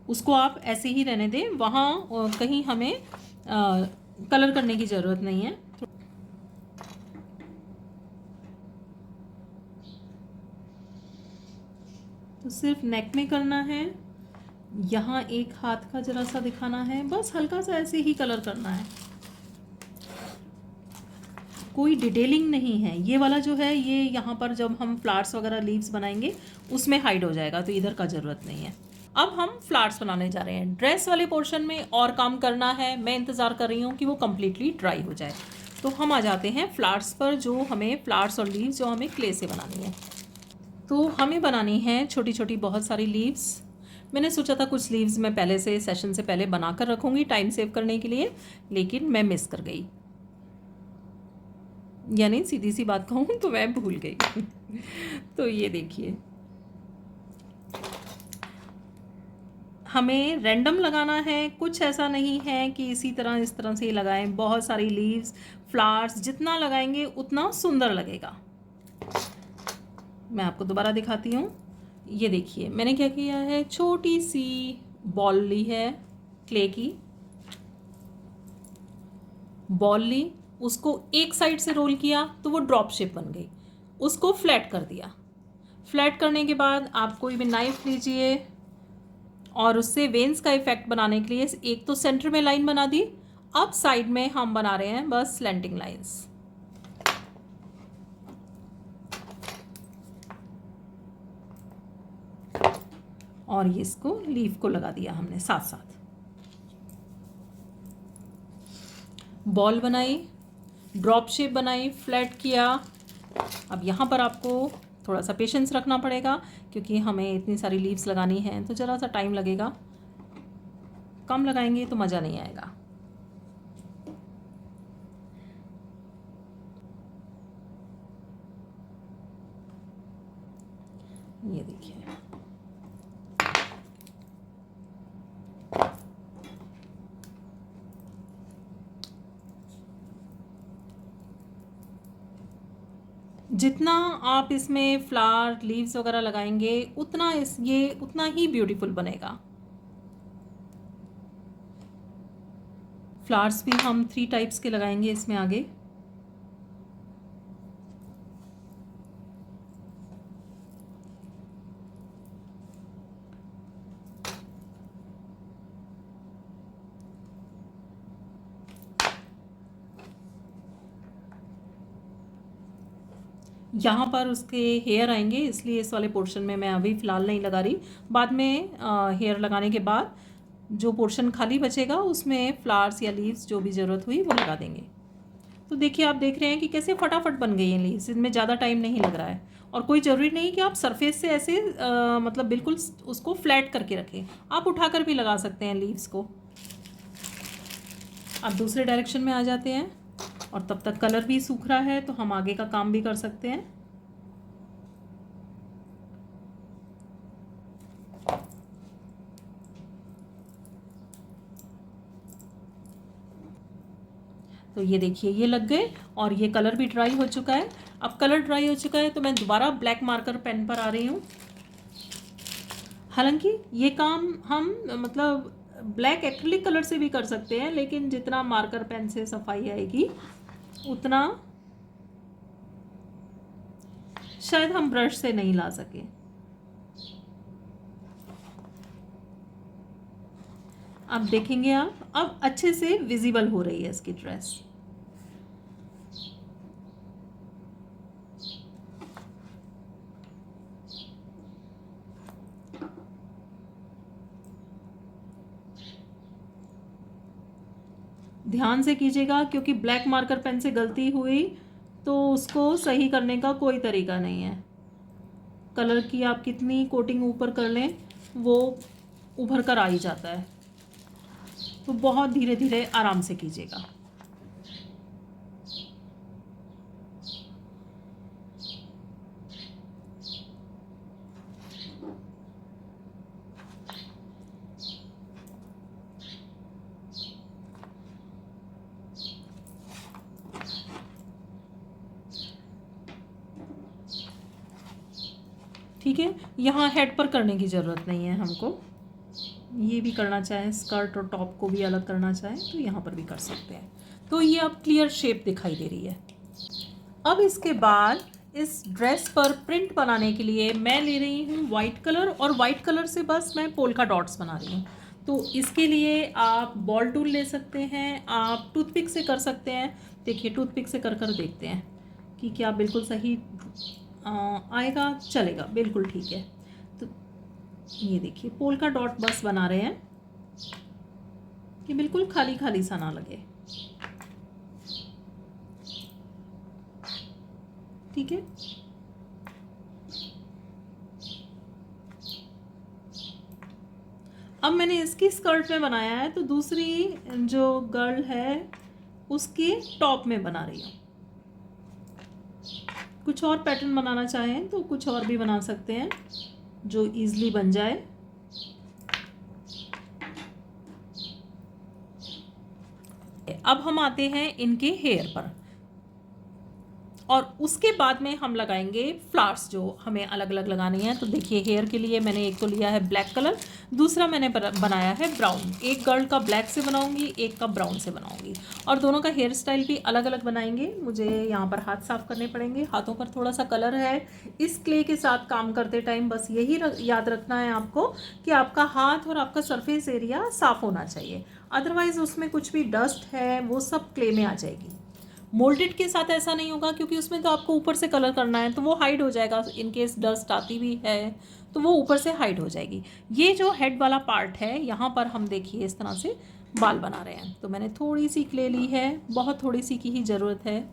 उसको आप ऐसे ही रहने दें। वहाँ कहीं हमें कलर करने की ज़रूरत नहीं है। तो सिर्फ नेक में करना है। यहाँ एक हाथ का ज़रा सा दिखाना है, बस हल्का सा ऐसे ही कलर करना है, कोई डिटेलिंग नहीं है। ये वाला जो है, ये यहाँ पर जब हम फ्लावर्स वगैरह लीव्स बनाएंगे उसमें हाइड हो जाएगा, तो इधर का ज़रूरत नहीं है। अब हम फ्लावर्स बनाने जा रहे हैं। ड्रेस वाले पोर्शन में और काम करना है, मैं इंतज़ार कर रही हूँ कि वो कम्प्लीटली ड्राई हो जाए। तो हम आ जाते हैं फ्लावर्स पर, जो हमें फ्लावर्स और लीव्स जो हमें क्ले से बनानी है। तो हमें बनानी है छोटी छोटी बहुत सारी लीव्स। मैंने सोचा था कुछ लीव्स मैं पहले से सेशन से पहले बना कर रखूँगी टाइम सेव करने के लिए, लेकिन मैं मिस कर गई, यानी सीधी सी बात कहूँ तो मैं भूल गई। तो ये देखिए, हमें रैंडम लगाना है, कुछ ऐसा नहीं है कि इस तरह से ही लगाएं। बहुत सारी लीव्स, फ्लावर्स जितना लगाएंगे उतना सुंदर लगेगा। मैं आपको दोबारा दिखाती हूँ। ये देखिए मैंने क्या किया है, छोटी सी बॉल ली है, क्ले की बॉल ली, उसको एक साइड से रोल किया तो वो ड्रॉप शेप बन गई, उसको फ्लैट कर दिया। फ्लैट करने के बाद आप कोई भी नाइफ लीजिए और उससे वेन्स का इफेक्ट बनाने के लिए एक तो सेंटर में लाइन बना दी, अब साइड में हम बना रहे हैं बस स्लैंटिंग लाइंस। और ये इसको लीफ को लगा दिया हमने साथ साथ। बॉल बनाई, ड्रॉप शेप बनाई, फ्लैट किया। अब यहाँ पर आपको थोड़ा सा पेशेंस रखना पड़ेगा क्योंकि हमें इतनी सारी लीव्स लगानी हैं, तो ज़रा सा टाइम लगेगा। कम लगाएंगे तो मज़ा नहीं आएगा। ये देखिए, जितना आप इसमें फ्लावर लीव्स वगैरह लगाएंगे उतना ये उतना ही ब्यूटीफुल बनेगा। फ्लावर्स भी हम 3 टाइप्स के लगाएंगे इसमें आगे। यहाँ पर उसके हेयर आएंगे, इसलिए इस वाले पोर्शन में मैं अभी फ़िलहाल नहीं लगा रही। बाद में हेयर लगाने के बाद जो पोर्शन खाली बचेगा उसमें फ्लावर्स या लीव्स जो भी ज़रूरत हुई वो लगा देंगे। तो देखिए, आप देख रहे हैं कि कैसे फटाफट बन गई हैं लीव्स, इनमें ज़्यादा टाइम नहीं लग रहा है। और कोई ज़रूरी नहीं कि आप सरफेस से ऐसे मतलब बिल्कुल उसको फ्लैट करके रखें, आप उठाकर भी लगा सकते हैं लीव्स को। अब दूसरे डायरेक्शन में आ जाते हैं और तब तक कलर भी सूख रहा है तो हम आगे का काम भी कर सकते हैं। तो ये देखिए, ये लग गए और ये कलर भी ड्राई हो चुका है। अब कलर ड्राई हो चुका है तो मैं दोबारा ब्लैक मार्कर पेन पर आ रही हूँ। हालांकि ये काम हम मतलब ब्लैक एक्रिलिक कलर से भी कर सकते हैं, लेकिन जितना मार्कर पेन से सफाई आएगी उतना शायद हम ब्रश से नहीं ला सके। अब देखेंगे आप, अब अच्छे से विजिबल हो रही है इसकी ड्रेस। ध्यान से कीजिएगा क्योंकि ब्लैक मार्कर पेन से गलती हुई तो उसको सही करने का कोई तरीका नहीं है। कलर की आप कितनी कोटिंग ऊपर कर लें वो उभर कर आ ही जाता है, तो बहुत धीरे धीरे आराम से कीजिएगा। ठीक है, यहाँ हेड पर करने की ज़रूरत नहीं है हमको। ये भी करना चाहें, स्कर्ट और टॉप को भी अलग करना चाहें तो यहाँ पर भी कर सकते हैं। तो ये अब क्लियर शेप दिखाई दे रही है। अब इसके बाद इस ड्रेस पर प्रिंट बनाने के लिए मैं ले रही हूँ वाइट कलर, और वाइट कलर से बस मैं पोल्का डॉट्स बना रही हूँ। तो इसके लिए आप बॉल टूल ले सकते हैं, आप टूथपिक से कर सकते हैं। देखिए, टूथपिक से कर देखते हैं कि क्या बिल्कुल सही आएगा, चलेगा, बिल्कुल ठीक है। तो ये देखिए पोल्का डॉट बस बना रहे हैं कि बिल्कुल खाली खाली सा ना लगे। ठीक है, अब मैंने इसकी स्कर्ट में बनाया है तो दूसरी जो गर्ल है उसके टॉप में बना रही हूँ। कुछ और पैटर्न बनाना चाहें तो कुछ और भी बना सकते हैं जो इजीली बन जाए। अब हम आते हैं इनके हेयर पर और उसके बाद में हम लगाएंगे फ्लावर्स जो हमें अलग अलग लगानी है। तो देखिए हेयर के लिए मैंने एक तो लिया है ब्लैक कलर, दूसरा मैंने बनाया है ब्राउन। एक गर्ल का ब्लैक से बनाऊंगी, एक का ब्राउन से बनाऊंगी और दोनों का हेयर स्टाइल भी अलग अलग बनाएंगे। मुझे यहाँ पर हाथ साफ करने पड़ेंगे, हाथों पर थोड़ा सा कलर है। इस क्ले के साथ काम करते टाइम बस यही याद रखना है आपको कि आपका हाथ और आपका सरफेस एरिया साफ होना चाहिए, अदरवाइज उसमें कुछ भी डस्ट है वो सब क्ले में आ जाएगी। मोल्डेड के साथ ऐसा नहीं होगा क्योंकि उसमें तो आपको ऊपर से कलर करना है तो वो हाइड हो जाएगा। इन केस डस्ट आती भी है तो वो ऊपर से हाइड हो जाएगी। ये जो हेड वाला पार्ट है यहाँ पर हम देखिए इस तरह से बाल बना रहे हैं। तो मैंने थोड़ी सी क्ले ली है, बहुत थोड़ी सी की ही ज़रूरत है।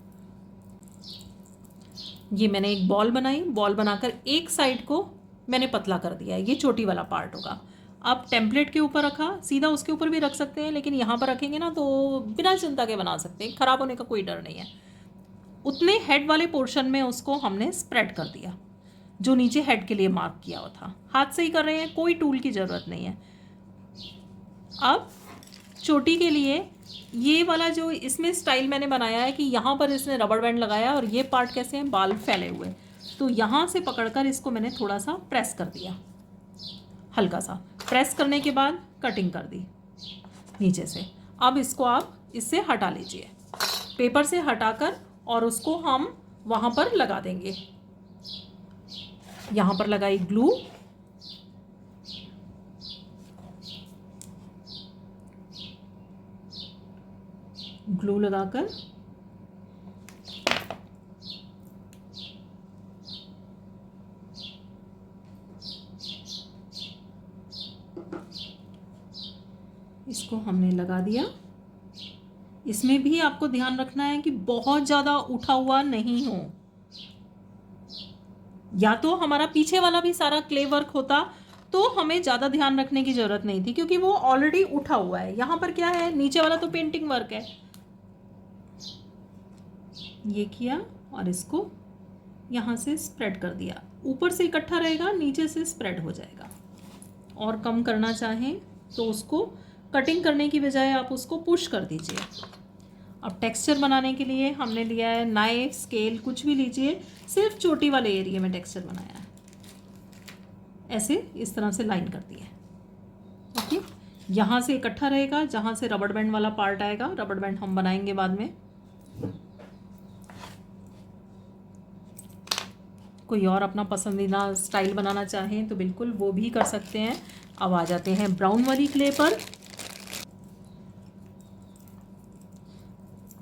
ये मैंने एक बॉल बनाई, बॉल बनाकर एक साइड को मैंने पतला कर दिया है, ये चोटी वाला पार्ट होगा। अब टेम्पलेट के ऊपर रखा, सीधा उसके ऊपर भी रख सकते हैं लेकिन यहाँ पर रखेंगे ना तो बिना चिंता के बना सकते हैं, ख़राब होने का कोई डर नहीं है। उतने हेड वाले पोर्शन में उसको हमने स्प्रेड कर दिया जो नीचे हेड के लिए मार्क किया हुआ था। हाथ से ही कर रहे हैं, कोई टूल की ज़रूरत नहीं है। अब चोटी के लिए ये वाला जो इसमें स्टाइल मैंने बनाया है कि यहाँ पर इसने रबड़ बैंड लगाया और ये पार्ट कैसे हैं, बाल फैले हुए, तो यहाँ से पकड़कर इसको मैंने थोड़ा सा प्रेस कर दिया, हल्का सा प्रेस करने के बाद कटिंग कर दी नीचे से। अब इसको आप इससे हटा लीजिए, पेपर से हटाकर, और उसको हम वहाँ पर लगा देंगे। यहाँ पर लगाई ग्लू, ग्लू लगाकर इसको हमने लगा दिया। इसमें भी आपको ध्यान रखना है कि बहुत ज़्यादा उठा हुआ नहीं हो, या तो हमारा पीछे वाला भी सारा क्ले वर्क होता तो हमें ज़्यादा ध्यान रखने की ज़रूरत नहीं थी क्योंकि वो ऑलरेडी उठा हुआ है। यहाँ पर क्या है, नीचे वाला तो पेंटिंग वर्क है। ये किया और इसको यहाँ से स्प्रेड कर दिया, ऊपर से इकट्ठा रहेगा, नीचे से स्प्रेड हो जाएगा। और कम करना चाहें तो उसको कटिंग करने की बजाय आप उसको पुश कर दीजिए। अब टेक्सचर बनाने के लिए हमने लिया है नाइफ, स्केल, कुछ भी लीजिए, सिर्फ चोटी वाले एरिया में टेक्सचर बनाया है। ऐसे इस तरह से लाइन कर दी है। ओके, यहाँ से इकट्ठा रहेगा, जहाँ से रबड़ बैंड वाला पार्ट आएगा, रबड़ बैंड हम बनाएंगे बाद में। कोई और अपना पसंदीदा स्टाइल बनाना चाहें तो बिल्कुल वो भी कर सकते हैं। अब आ जाते हैं ब्राउन वाली क्ले पर।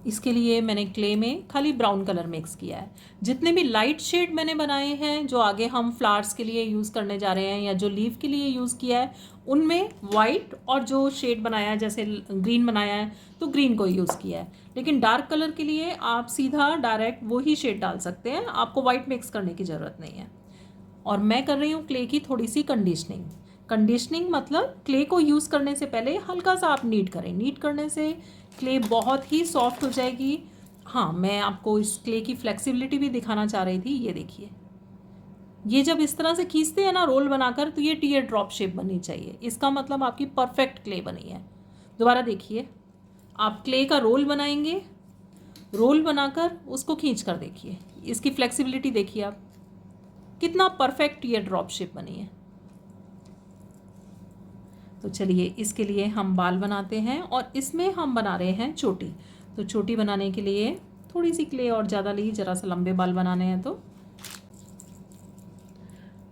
इसके लिए मैंने क्ले में खाली ब्राउन कलर मिक्स किया है। जितने भी लाइट शेड मैंने बनाए हैं जो आगे हम फ्लावर्स के लिए यूज़ करने जा रहे हैं या जो लीफ के लिए यूज़ किया है, उनमें वाइट और जो शेड बनाया है जैसे ग्रीन बनाया है तो ग्रीन को यूज़ किया है। लेकिन डार्क कलर के लिए आप सीधा डायरेक्ट वही शेड डाल सकते हैं, आपको वाइट मिक्स करने की ज़रूरत नहीं है। और मैं कर रही हूँ क्ले की थोड़ी सी कंडीशनिंग। कंडीशनिंग मतलब क्ले को यूज़ करने से पहले हल्का सा आप नीड करें, नीड करने से क्ले बहुत ही सॉफ्ट हो जाएगी। हाँ, मैं आपको इस क्ले की फ्लेक्सिबिलिटी भी दिखाना चाह रही थी। ये देखिए, ये जब इस तरह से खींचते हैं ना रोल बनाकर तो ये टीयर ड्रॉप शेप बननी चाहिए, इसका मतलब आपकी परफेक्ट क्ले बनी है। दोबारा देखिए, आप क्ले का रोल बनाएंगे, रोल बनाकर उसको खींच कर देखिए, इसकी फ्लेक्सिबिलिटी देखिए आप, कितना परफेक्ट टीयर ड्रॉप शेप बनी है। तो चलिए इसके लिए हम बाल बनाते हैं और इसमें हम बना रहे हैं चोटी। तो चोटी बनाने के लिए थोड़ी सी क्ले और ज़्यादा ली, ज़रा सा लंबे बाल बनाने हैं तो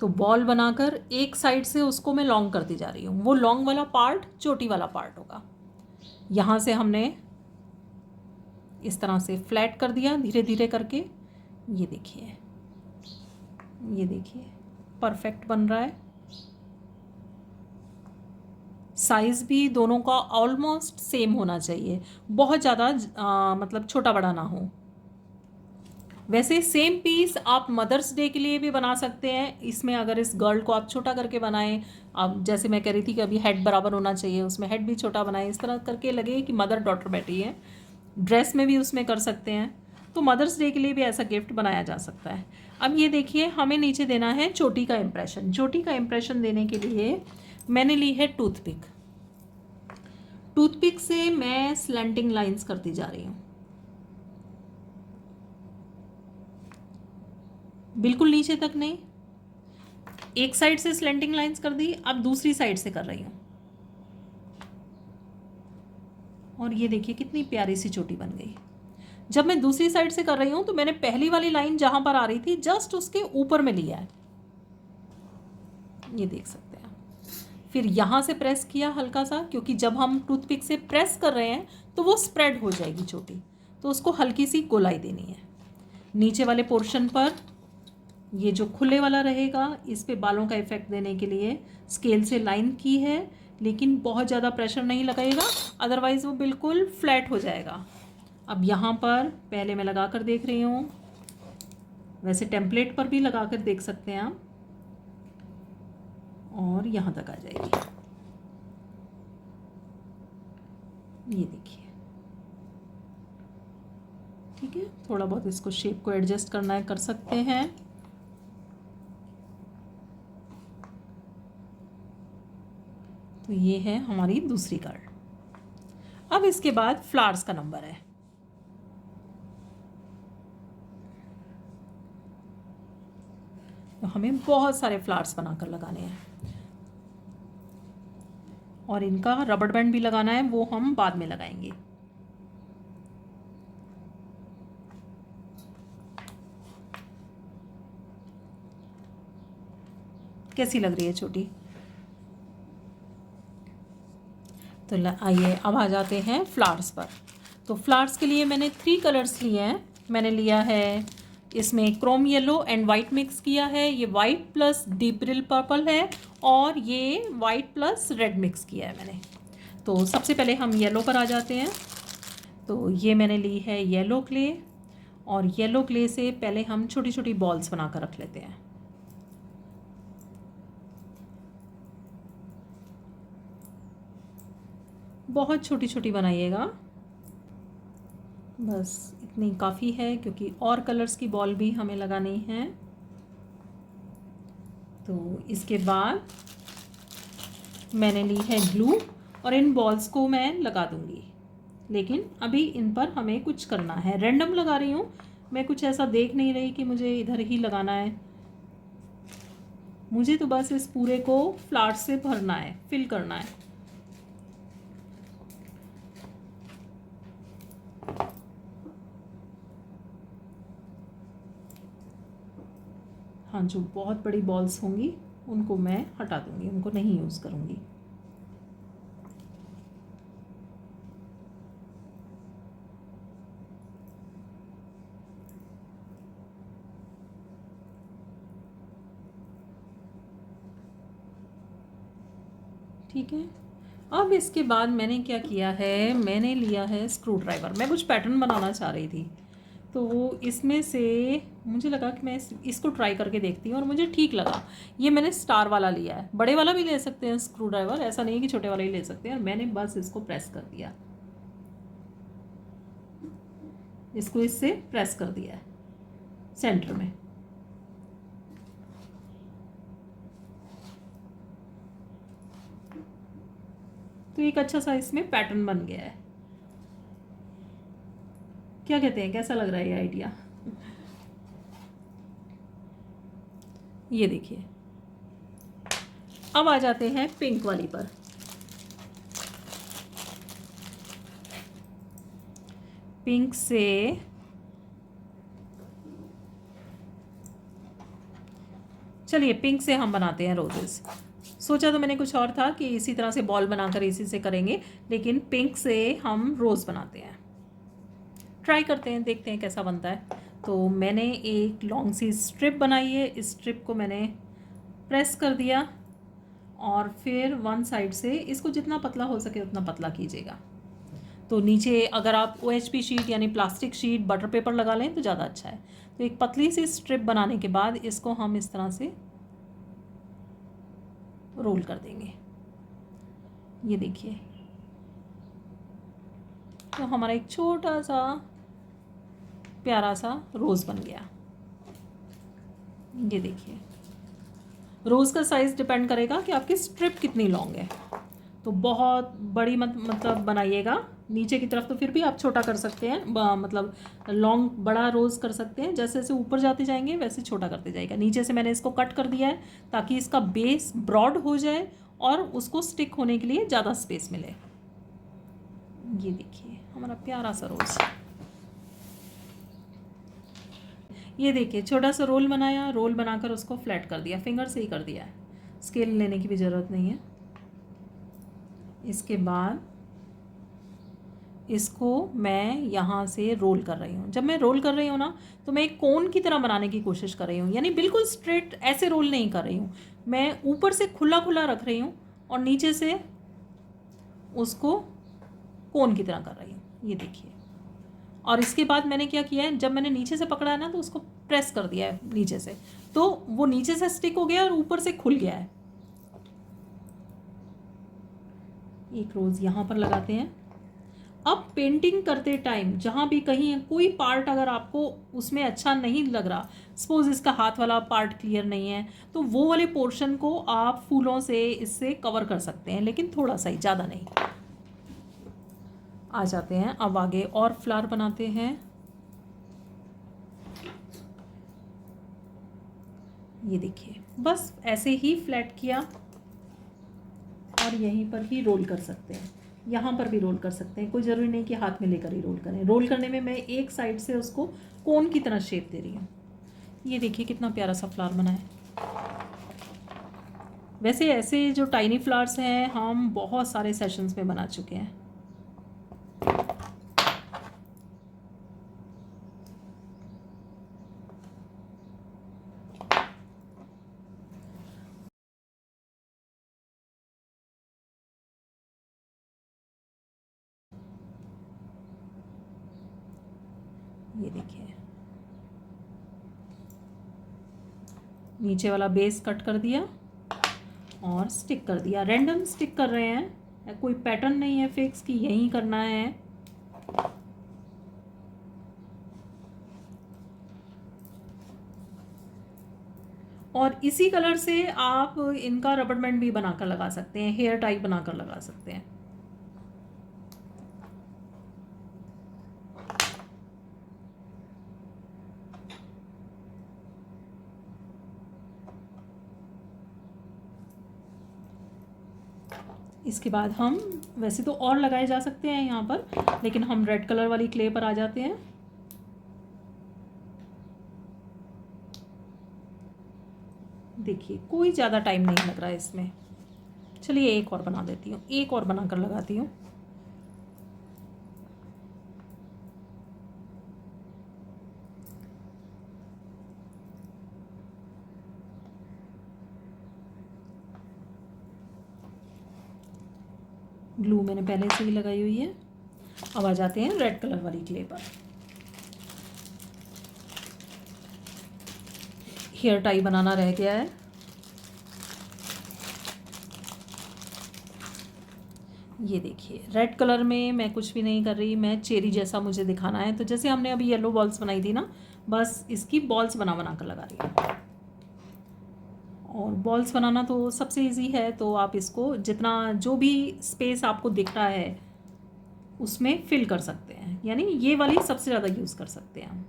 बॉल बनाकर एक साइड से उसको मैं लॉन्ग करती जा रही हूँ। वो लॉन्ग वाला पार्ट चोटी वाला पार्ट होगा। यहाँ से हमने इस तरह से फ्लैट कर दिया धीरे धीरे करके। ये देखिए, ये देखिए परफेक्ट बन रहा है। साइज़ भी दोनों का ऑलमोस्ट सेम होना चाहिए, बहुत ज़्यादा मतलब छोटा बड़ा ना हो। वैसे सेम पीस आप मदर्स डे के लिए भी बना सकते हैं। इसमें अगर इस गर्ल को आप छोटा करके बनाएं, अब जैसे मैं कह रही थी कि अभी हेड बराबर होना चाहिए, उसमें हेड भी छोटा बनाएं, इस तरह करके लगे कि मदर डॉटर बैठी है। ड्रेस में भी उसमें कर सकते हैं, तो मदर्स डे के लिए भी ऐसा गिफ्ट बनाया जा सकता है। अब ये देखिए, हमें नीचे देना है चोटी का इम्प्रेशन। चोटी का इम्प्रेशन देने के लिए मैंने ली है टूथपिक। टूथपिक से मैं स्लैंटिंग लाइंस करती जा रही हूँ, बिल्कुल नीचे तक नहीं। एक साइड से स्लैंटिंग लाइंस कर दी, अब दूसरी साइड से कर रही हूँ, और ये देखिए कितनी प्यारी सी चोटी बन गई। जब मैं दूसरी साइड से कर रही हूँ तो मैंने पहली वाली लाइन जहां पर आ रही थी जस्ट उसके ऊपर में लिया है, ये देख सकते हैं। फिर यहाँ से प्रेस किया हल्का सा, क्योंकि जब हम टूथपिक से प्रेस कर रहे हैं तो वो स्प्रेड हो जाएगी चोटी, तो उसको हल्की सी गोलाई देनी है। नीचे वाले पोर्शन पर ये जो खुले वाला रहेगा, इस पे बालों का इफेक्ट देने के लिए स्केल से लाइन की है, लेकिन बहुत ज़्यादा प्रेशर नहीं लगाएगा, अदरवाइज़ वो बिल्कुल फ्लैट हो जाएगा। अब यहाँ पर पहले मैं लगा कर देख रही हूँ, वैसे टेम्पलेट पर भी लगा कर देख सकते हैं आप, और यहाँ तक आ जाएगी, ये देखिए। ठीक है, थोड़ा बहुत इसको शेप को एडजस्ट करना है, कर सकते हैं। तो ये है हमारी दूसरी कार्ड। अब इसके बाद फ्लावर्स का नंबर है। तो हमें बहुत सारे फ्लावर्स बनाकर लगाने हैं, और इनका रबड़ बैंड भी लगाना है, वो हम बाद में लगाएंगे। कैसी लग रही है छोटी? तो आइए अब आ जाते हैं फ्लावर्स पर। तो फ्लावर्स के लिए मैंने 3 कलर्स लिए हैं। मैंने लिया है, इसमें Chrome yellow and white mix किया है, ये वाइट प्लस डीप रिल पर्पल है, और ये वाइट प्लस रेड मिक्स किया है मैंने। तो सबसे पहले हम येलो पर आ जाते हैं। तो ये मैंने ली है येलो क्ले, और येलो क्ले से पहले हम छोटी छोटी बॉल्स बनाकर रख लेते हैं। बहुत छोटी छोटी बनाइएगा, बस इतनी काफ़ी है, क्योंकि और कलर्स की बॉल भी हमें लगानी है। तो इसके बाद मैंने ली है ग्लू, और इन बॉल्स को मैं लगा दूंगी, लेकिन अभी इन पर हमें कुछ करना है। रैंडम लगा रही हूँ मैं, कुछ ऐसा देख नहीं रही कि मुझे इधर ही लगाना है। मुझे तो बस इस पूरे को फ्लावर्स से भरना है, फिल करना है। हाँ, जो बहुत बड़ी बॉल्स होंगी उनको मैं हटा दूंगी, उनको नहीं यूज़ करूँगी। ठीक है, अब इसके बाद मैंने क्या किया है, मैंने लिया है स्क्रू ड्राइवर। मैं कुछ पैटर्न बनाना चाह रही थी, तो इसमें से मुझे लगा कि मैं इसको ट्राई करके देखती हूँ, और मुझे ठीक लगा। ये मैंने स्टार वाला लिया है, बड़े वाला भी ले सकते हैं स्क्रू ड्राइवर, ऐसा नहीं कि छोटे वाला ही ले सकते हैं। और मैंने बस इसको प्रेस कर दिया, इसको इससे प्रेस कर दिया है सेंटर में। तो एक अच्छा सा इसमें पैटर्न बन गया है। क्या कहते हैं, कैसा लग रहा है ये आइडिया? ये देखिए, अब आ जाते हैं पिंक वाली पर। पिंक से चलिए, पिंक से हम बनाते हैं रोजेस। सोचा तो मैंने कुछ और था कि इसी तरह से बॉल बनाकर इसी से करेंगे, लेकिन पिंक से हम रोज़ बनाते हैं। ट्राई करते हैं, देखते हैं कैसा बनता है। तो मैंने एक लॉन्ग सी स्ट्रिप बनाई है, इस स्ट्रिप को मैंने प्रेस कर दिया, और फिर वन साइड से इसको जितना पतला हो सके उतना पतला कीजिएगा। तो नीचे अगर आप OHP शीट यानी प्लास्टिक शीट बटर पेपर लगा लें तो ज़्यादा अच्छा है। तो एक पतली सी स्ट्रिप बनाने के बाद इसको हम इस तरह से रोल कर देंगे। ये देखिए, तो हमारा एक छोटा सा प्यारा सा रोज़ बन गया। ये देखिए, रोज़ का साइज़ डिपेंड करेगा कि आपकी स्ट्रिप कितनी लॉन्ग है। तो बहुत बड़ी मतलब बनाइएगा। नीचे की तरफ तो फिर भी आप छोटा कर सकते हैं, मतलब लॉन्ग बड़ा रोज़ कर सकते हैं। जैसे जैसे ऊपर जाते जाएंगे वैसे छोटा करते जाएगा। नीचे से मैंने इसको कट कर दिया है ताकि इसका बेस ब्रॉड हो जाए और उसको स्टिक होने के लिए ज़्यादा स्पेस मिले। ये देखिए हमारा प्यारा सा रोज़। ये देखिए छोटा सा रोल बनाया, रोल बनाकर उसको फ्लैट कर दिया, फिंगर से ही कर दिया है, स्केल लेने की भी ज़रूरत नहीं है। इसके बाद इसको मैं यहाँ से रोल कर रही हूँ। जब मैं रोल कर रही हूँ ना, तो मैं एक कोन की तरह बनाने की कोशिश कर रही हूँ, यानी बिल्कुल स्ट्रेट ऐसे रोल नहीं कर रही हूँ। मैं ऊपर से खुला खुला रख रही हूँ और नीचे से उसको कोन की तरह कर रही हूँ। ये देखिए, और इसके बाद मैंने क्या किया है, जब मैंने नीचे से पकड़ा है ना तो उसको प्रेस कर दिया है नीचे से, तो वो नीचे से स्टिक हो गया और ऊपर से खुल गया है। एक रोज़ यहाँ पर लगाते हैं। अब पेंटिंग करते टाइम जहाँ भी कहीं कोई पार्ट अगर आपको उसमें अच्छा नहीं लग रहा, सपोज इसका हाथ वाला पार्ट क्लियर नहीं है, तो वो वाले पोर्शन को आप फूलों से इससे कवर कर सकते हैं, लेकिन थोड़ा सा ही, ज़्यादा नहीं। आ जाते हैं अब आगे और फ्लावर बनाते हैं। ये देखिए, बस ऐसे ही फ्लैट किया और यहीं पर ही रोल कर सकते हैं, यहाँ पर भी रोल कर सकते हैं। कोई ज़रूरी नहीं कि हाथ में लेकर ही रोल करें। रोल करने में मैं एक साइड से उसको कोन की तरह शेप दे रही हूँ। ये देखिए कितना प्यारा सा फ्लावर बना है। वैसे ऐसे जो टाइनी फ्लावर्स हैं हम बहुत सारे सेशंस में बना चुके हैं। ये देखिए, नीचे वाला बेस कट कर दिया और स्टिक कर दिया। रैंडम स्टिक कर रहे हैं, कोई पैटर्न नहीं है फिक्स कि यही करना है। और इसी कलर से आप इनका रबर बैंड भी बनाकर लगा सकते हैं, हेयर टाई बनाकर लगा सकते हैं। इसके बाद हम वैसे तो और लगाए जा सकते हैं यहाँ पर, लेकिन हम रेड कलर वाली क्ले पर आ जाते हैं। देखिए कोई ज़्यादा टाइम नहीं लग रहा है इसमें। चलिए एक और बना देती हूँ, एक और बनाकर लगाती हूँ। ग्लू मैंने पहले से ही लगाई हुई है। अब आ जाते हैं रेड कलर वाली क्ले पर। हेयर टाई बनाना रह गया है। ये देखिए रेड कलर में मैं कुछ भी नहीं कर रही, मैं चेरी जैसा मुझे दिखाना है। तो जैसे हमने अभी येलो बॉल्स बनाई थी ना, बस इसकी बॉल्स बना बना कर लगा रही हूँ। और बॉल्स बनाना तो सबसे इजी है, तो आप इसको जितना जो भी स्पेस आपको दिख रहा है उसमें फिल कर सकते हैं, यानी ये वाली सबसे ज़्यादा यूज़ कर सकते हैं हम।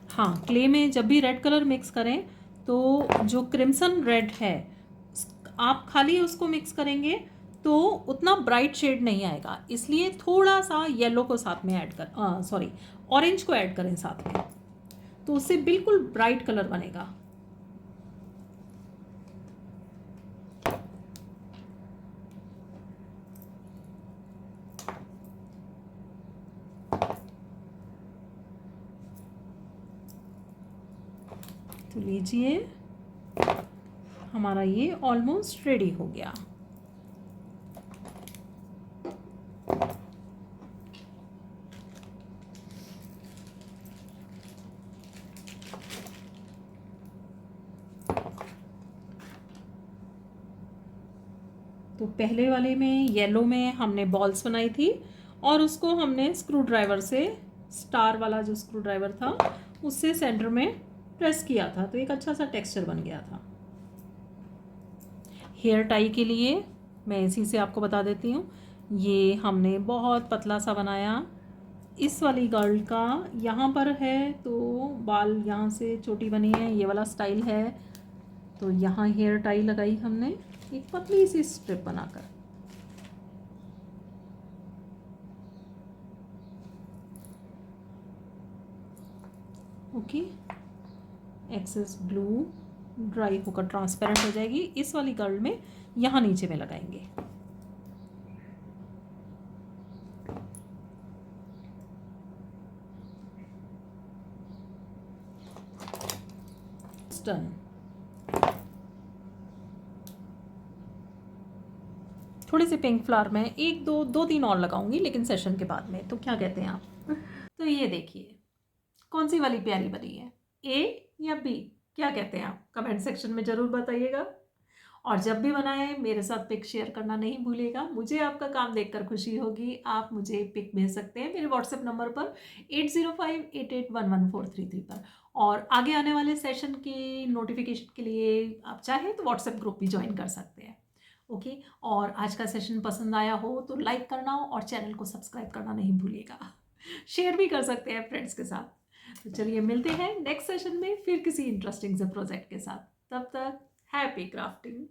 हाँ, क्ले में जब भी रेड कलर मिक्स करें तो जो क्रिम्सन रेड है आप खाली उसको मिक्स करेंगे तो उतना ब्राइट शेड नहीं आएगा, इसलिए थोड़ा सा येलो को साथ में ऐड कर, सॉरी ऑरेंज को ऐड करें साथ में, तो उससे बिल्कुल ब्राइट कलर बनेगा। तो लीजिए, हमारा ये ऑलमोस्ट रेडी हो गया। तो पहले वाले में येलो में हमने बॉल्स बनाई थी और उसको हमने स्क्रू ड्राइवर से, स्टार वाला जो स्क्रू ड्राइवर था उससे सेंटर में प्रेस किया था, तो एक अच्छा सा टेक्सचर बन गया था। हेयर टाई के लिए मैं इसी से आपको बता देती हूँ, ये हमने बहुत पतला सा बनाया। इस वाली गर्ल का यहाँ पर है तो बाल यहाँ से चोटी बनी है, ये वाला स्टाइल है, तो यहाँ हेयर टाई लगाई हमने एक पतली सी स्ट्रिप बनाकर। ओके, एक्सेस ग्लू ड्राई होकर ट्रांसपेरेंट हो जाएगी। इस वाली गर्ल में यहाँ नीचे में लगाएंगे। डन। थोड़े से पिंक फ्लावर में एक दो तीन और लगाऊंगी, लेकिन सेशन के बाद में, तो क्या कहते हैं आप? तो ये देखिए कौन सी वाली प्यारी बनी है, ए या बी, क्या कहते हैं आप? कमेंट सेक्शन में ज़रूर बताइएगा। और जब भी बनाएं मेरे साथ पिक शेयर करना नहीं भूलिएगा। मुझे आपका काम देखकर खुशी होगी। आप मुझे पिक भेज सकते हैं मेरे व्हाट्सएप नंबर पर 8058811433 पर। और आगे आने वाले सेशन की नोटिफिकेशन के लिए आप चाहें तो व्हाट्सएप ग्रुप भी ज्वाइन कर सकते हैं। ओके, और आज का सेशन पसंद आया हो तो लाइक करना और चैनल को सब्सक्राइब करना नहीं भूलिएगा। शेयर भी कर सकते हैं फ्रेंड्स के साथ। तो चलिए मिलते हैं नेक्स्ट सेशन में फिर किसी इंटरेस्टिंग से प्रोजेक्ट के साथ। तब तक हैप्पी क्राफ्टिंग।